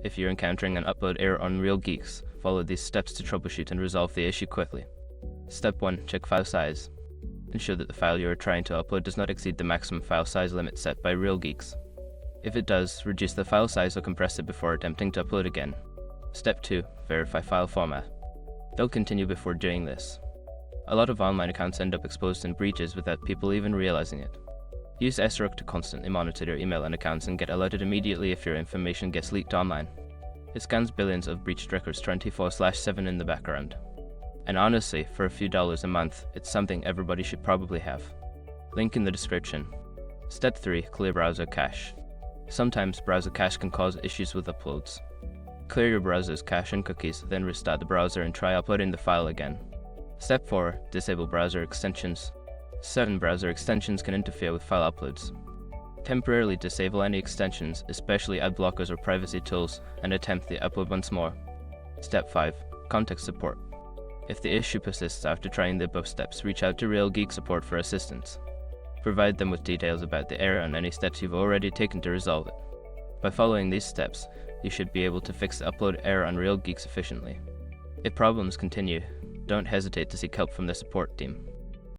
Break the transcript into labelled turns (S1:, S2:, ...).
S1: If you're encountering an upload error on Real Geeks, follow these steps to troubleshoot and resolve the issue quickly. Step 1. Check file size. Ensure that the file you are trying to upload does not exceed the maximum file size limit set by Real Geeks. If it does, reduce the file size or compress it before attempting to upload again. Step 2. Verify file format. Don't continue before doing this. A lot of online accounts end up exposed in breaches without people even realizing it. Use sRook to constantly monitor your email and accounts and get alerted immediately if your information gets leaked online. It scans billions of breached records 24/7 in the background. And honestly, for a few dollars a month, it's something everybody should probably have. Link in the description. Step 3. Clear browser cache. Sometimes browser cache can cause issues with uploads. Clear your browser's cache and cookies, then restart the browser and try uploading the file again. Step 4. Disable browser extensions. Certain browser extensions can interfere with file uploads. Temporarily disable any extensions, especially ad blockers or privacy tools, and attempt the upload once more. Step 5. Contact support. If the issue persists after trying the above steps, reach out to Real Geek support for assistance. Provide them with details about the error and any steps you've already taken to resolve it. By following these steps, you should be able to fix the upload error on Real Geeks efficiently. If problems continue, don't hesitate to seek help from the support team.